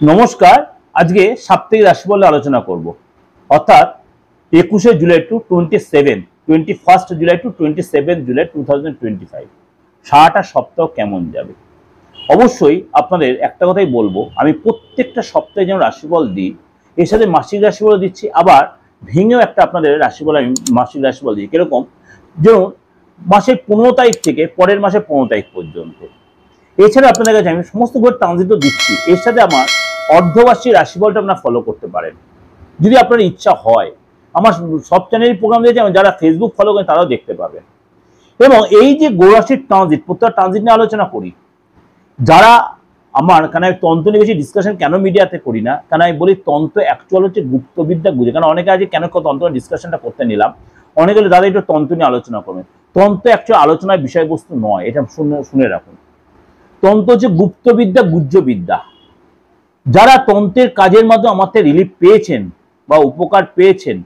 নমস্কার। আজকে সাপ্তাহিক রাশিফল আলোচনা করব, অর্থাৎ 21 July two 21 July two 27 July 2025 সারাটা সপ্তাহ কেমন যাবে। অবশ্যই আপনাদের একটা কথাই বলবো, আমি প্রত্যেকটা সপ্তাহে যেন রাশিফল দিই, এর সাথে মাসিক রাশিফল দিচ্ছি, আবার ভেঙেও একটা আপনাদের রাশিফল আমি মাসিক রাশিফল দিই। কিরকম? যেমন মাসের 15 তারিখ থেকে পরের মাসের 15 তারিখ পর্যন্ত। এছাড়া আপনাদের কাছে আমি সমস্ত ঘর ট্রানজিট দিচ্ছি, এর সাথে আমার অর্ধবার্ষিক রাশিফলটা আপনারা ফলো করতে পারেন যদি আপনার ইচ্ছা হয়। আমার সব চ্যানেলের প্রোগ্রাম দিয়েছে, যারা ফেসবুক ফলো করেন তারাও দেখতে পাবেন। এবং এই যে গোরাশির ট্রানজিট, প্রত্যেকটা ট্রানজিট নিয়ে আলোচনা করি। যারা আমার কেন আমি তন্ত্র নিয়ে বেশি ডিসকাশন কেন মিডিয়াতে করি না, কেন আমি বলি তন্ত্র অ্যাকচুয়াল হচ্ছে গুপ্তবিদ্যা বুঝে। কারণ অনেকে আজ কেন তন্ত্র ডিসকাশনটা করতে নিলাম, অনেকে দাদা একটু তন্ত্র নিয়ে আলোচনা করবেন। তন্ত্র অ্যাকচুয়াল আলোচনার বিষয়বস্তু নয়, এটা শুনে রাখুন। তন্ত্র হচ্ছে গুপ্তবিদ্যা, গুহ্যবিদ্যা। যারা তন্ত্রের কাজের মাধ্যমে আমার থেকে রিলিফ পেয়েছেন বা উপকার পেয়েছেন,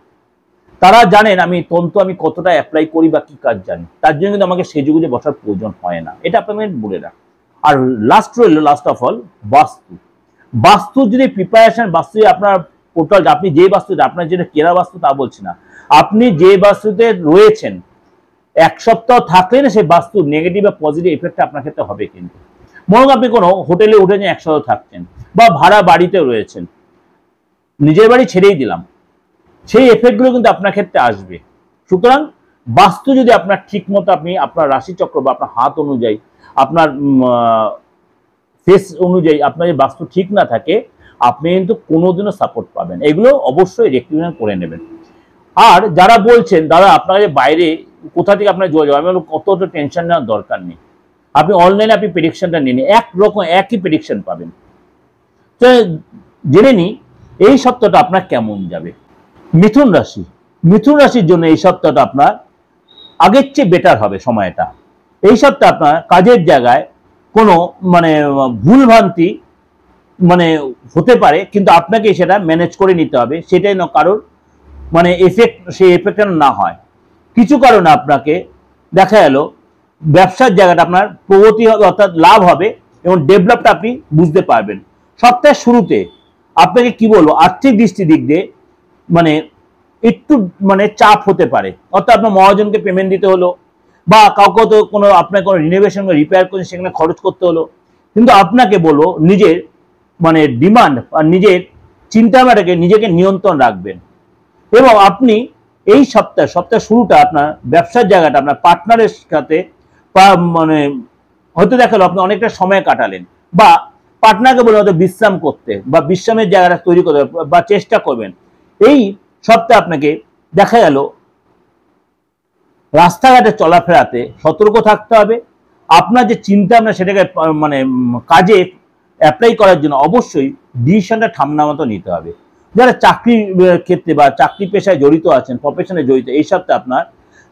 তারা জানেন আমি তন্ত্র আমি কতটা অ্যাপ্লাই করি বা কি কাজ জানি। তার জন্য কিন্তু আমাকে সেজুগুজে বসার প্রয়োজন হয় না, এটা আপনাদের বলে রাখ। আর লাস্ট রইল, লাস্ট অফ অল, বাস্তু। বাস্তু যদি প্রিপারেশন, বাস্তু আপনার টোটাল, আপনি যে বাস্তুতে, আপনার যেটা কেরা বাস্তু তা বলছি না, আপনি যে বাস্তুতে রয়েছেন এক সপ্তাহ থাকলে না সেই বাস্তু নেগেটিভ বা পজিটিভ এফেক্ট আপনার ক্ষেত্রে হবে। কিন্তু মনে আপনি কোনো হোটেলে উঠেছেন, এক সপ্তাহ থাকছেন, বা ভাড়া বাড়িতে রয়েছেন, নিজের বাড়ি ছেড়েই দিলাম, সেই এফেক্টগুলো কিন্তু আপনার ক্ষেত্রে আসবে। সুতরাং বাস্তু যদি আপনার ঠিক মতো, আপনি আপনার রাশিচক্র বা আপনার হাত অনুযায়ী, আপনার ফেস অনুযায়ী আপনার যে বাস্তু ঠিক না থাকে, আপনি কিন্তু কোনোদিনও সাপোর্ট পাবেন। এগুলো অবশ্যই রেক্টিফিকেশন করে নেবেন। আর যারা বলছেন দাদা আপনার যে বাইরে কোথা থেকে আপনার যোগাযোগ, আমি বলবো কতটা টেনশন নেওয়ার দরকার নেই। আপনি অনলাইনে আপনি প্রেডিকশনটা নিয়ে নিন, একরকম একই প্রেডিকশন পাবেন। তো জেনে নিই এই সপ্তাহটা আপনার কেমন যাবে। মিথুন রাশি, মিথুন রাশির জন্য এই সপ্তাহটা আপনার আগের চেয়ে বেটার হবে সময়টা। এই সপ্তাহে আপনার কাজের জায়গায় কোনো ভুলভ্রান্তি হতে পারে, কিন্তু আপনাকে সেটা ম্যানেজ করে নিতে হবে। সেটাই না কারোর এফেক্ট, সেই এফেক্টটা না হয়। কিছু কারণে আপনাকে দেখা গেল ব্যবসার জায়গাটা আপনার প্রগতি হবে, অর্থাৎ লাভ হবে এবং ডেভেলপটা আপনি বুঝতে পারবেন। সপ্তাহের শুরুতে আপনাকে কি বলবো, আর্থিক দৃষ্টি দিক দিয়ে একটু চাপ হতে পারে। অর্থাৎ আপনার মহাজনকে পেমেন্ট দিতে হলো, বা কাউকে তো কোনো আপনার কোনো রিনোভেশন রিপেয়ার করে সেখানে খরচ করতে হলো। কিন্তু আপনাকে বলবো নিজের ডিমান্ড আর নিজের চিন্তাধারাকে নিজেকে নিয়ন্ত্রণ রাখবেন। এবং আপনি এই সপ্তাহের শুরুটা আপনার ব্যবসার জায়গাটা আপনার পার্টনারের সাথে হয়তো দেখালো আপনি অনেকটা সময় কাটালেন, বা পার্টনারকে বলে হয়তো বিশ্রাম করতে বা বিশ্রামের জায়গাটা তৈরি করতে বা চেষ্টা করবেন। এই সপ্তাহে আপনাকে দেখা গেল রাস্তাঘাটে চলাফেরাতে সতর্ক থাকতে হবে। আপনার যে চিন্তা আপনার সেটাকে কাজে অ্যাপ্লাই করার জন্য অবশ্যই ডিসিশনটা ঠান্ডা মতো নিতে হবে। যারা চাকরির ক্ষেত্রে বা চাকরি পেশায় জড়িত আছেন, প্রফেশনে জড়িত, এই সপ্তাহে আপনার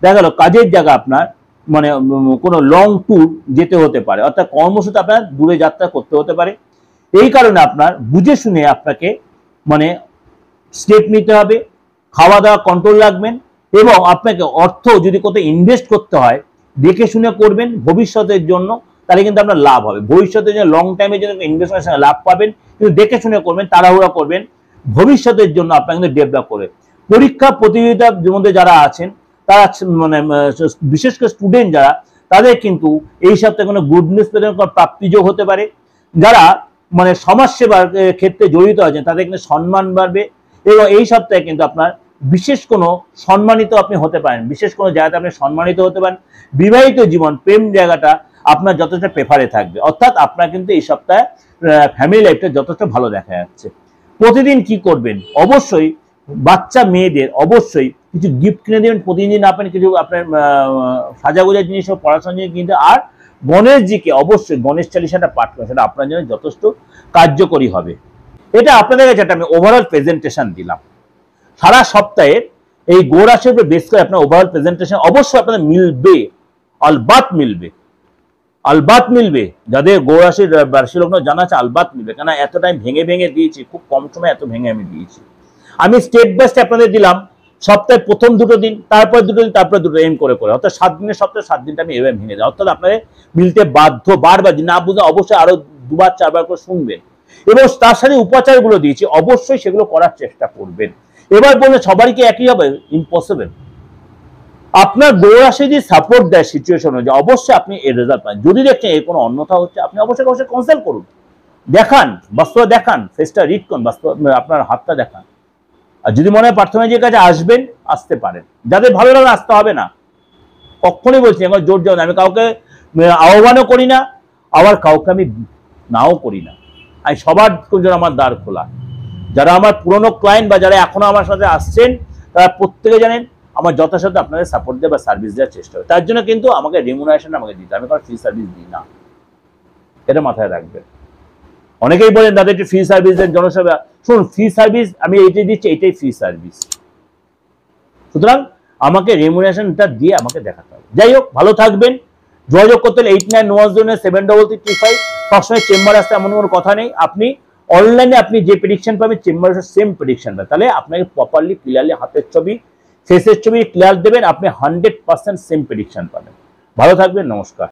দেখা গেল কাজের জায়গা আপনার কোনো লং ট্যুর যেতে হতে পারে, অর্থাৎ কর্মসূত্রে আপনার দূরে যাত্রা করতে হতে পারে। এই কারণে আপনার বুঝে শুনে আপনাকে স্টেপ নিতে হবে, খাওয়া দাওয়া কন্ট্রোল রাখবেন, এবং আপনাকে অর্থ যদি কোথাও ইনভেস্ট করতে হয় দেখে শুনে করবেন ভবিষ্যতের জন্য, তাহলে কিন্তু আপনার লাভ হবে। ভবিষ্যতের জন্য লং টাইমের জন্য ইনভেস্টমেন্টের লাভ পাবেন, কিন্তু দেখে শুনে করবেন, তাড়াহুড়া করবেন ভবিষ্যতের জন্য আপনার কিন্তু ডেভেলপ করে। পরীক্ষা প্রতিযোগিতার মধ্যে যারা আছেন তারা বিশেষ করে স্টুডেন্ট যারা, তাদের কিন্তু এই সপ্তাহে কোনো গুড নিউজ পেতে প্রাপ্তিযোগ হতে পারে। যারা সমাজসেবার ক্ষেত্রে জড়িত আছেন তাদের কিন্তু সম্মান বাড়বে, এবং এই সপ্তাহে কিন্তু আপনার বিশেষ কোনো সম্মানিত আপনি হতে পারেন, বিশেষ কোনো জায়গাতে আপনি সম্মানিত হতে পারেন। বিবাহিত জীবন, প্রেম জায়গাটা আপনার যথেষ্ট প্রেফারে থাকবে, অর্থাৎ আপনার কিন্তু এই সপ্তাহে ফ্যামিলি লাইফটা যথেষ্ট ভালো দেখা যাচ্ছে। প্রতিদিন কি করবেন, অবশ্যই বাচ্চা মেয়েদের অবশ্যই কিছু গিফট কিনে দেবেন প্রতিদিন। আপনি কিছু আপনার সাজাগোজার জিনিস ও পড়াশোনার জিনিস কিনতে, আর গণেশজিকে অবশ্যই গণেশ চালিসাটা পাঠ করেন, সেটা আপনার জন্য যথেষ্ট কার্যকরী হবে। এটা আপনাদের কাছে একটা আমি ওভারঅল প্রেজেন্টেশন দিলাম। সারা সপ্তাহের এই গোরাশির উপর বেস করে আপনার ওভারঅল প্রেজেন্টেশন অবশ্যই আপনাদের মিলবে, আলবাত মিলবে, আলবাত মিলবে। যাদের গোরাশির রাশি লগ্ন জানা আছে আলবাত মিলবে, কেন এত টাইম ভেঙে ভেঙে দিয়েছি, খুব কম সময় এত ভেঙে আমি দিয়েছি। আমি স্টেপ বাই স্টেপ আপনাদের দিলাম। সপ্তাহে প্রথম দুটো দিন, তারপর দুটো দিন, তারপর দুটো, এম করে করে, অর্থাৎ 7 দিনের সপ্তাহে 7 দিনটা আমি এভাবে ভেঙে দেয়। অর্থাৎ আপনাদের মিলতে বাধ্য। বারবার না বুঝে অবশ্যই আরো 2বার 4বার করে শুনবেন, এবং তার সাথে উপাচারগুলো দিয়েছি, অবশ্যই সেগুলো করার চেষ্টা করবেন। এবার বললে সবারই কি একই হবে? ইম্পসিবল। আপনার গ্রহ রাশি যদি সাপোর্ট দেয় সিচুয়েশন অনুযায়ী, অবশ্যই আপনি এর রেজাল্ট পান। যদি দেখছেন এর কোনো অন্যথা হচ্ছে, আপনি অবশ্যই অবশ্যই কনসাল্ট করুন, দেখান, বাস্তবে দেখান, ফেসটা রিড করুন, বাস্তব আপনার হাতটা দেখান। আর যদি মনে হয় প্রার্থনাজির কাছে আসবেন, আসতে পারেন। যাদের ভালো লাগে আসতে হবে না, কখনই বলছি আমার জোর যাও না। আমি কাউকে আহ্বানও করি না, আবার কাউকে আমি নাও করি না। আমি সবার জন্য আমার দ্বার খোলা। যারা আমার পুরনো ক্লায়েন্ট বা যারা এখনো আমার সাথে আসছেন, তারা প্রত্যেকে জানেন আমার যথাসাধ্য আপনাদের সাপোর্ট দেওয়া বা সার্ভিস দেওয়ার চেষ্টা হয়। তার জন্য কিন্তু আমাকে রেমুনারেশন আমাকে দিতে, আমি কোনো ফ্রি সার্ভিস দিই না, এটা মাথায় রাখবেন। অনেকেই বলেন দাদা একটু ফ্রি সার্ভিস দেন, জনসেবা। শুনুন, ফ্রি সার্ভিস আমি এইটাই দিচ্ছি, এইটাই ফ্রি সার্ভিস। সুতরাং আমাকে রেমুনারেশনটা দিয়ে আমাকে দেখাতে হবে। যাই হোক, ভালো থাকবেন। যোগাযোগ করতে হলে 89973335। সবসময় চেম্বার আসতে এমন কোনো কথা নেই। আপনি অনলাইনে আপনি যে প্রেডিকশন পাবেন, চেম্বারে সেম প্রেডিকশন পাবেন। তাহলে আপনাকে প্রপারলি ক্লিয়ারলি হাতের ছবি, ফেসের ছবি ক্লিয়ার দেবেন, আপনি 100% সেম প্রেডিকশন পাবেন। ভালো থাকবেন, নমস্কার।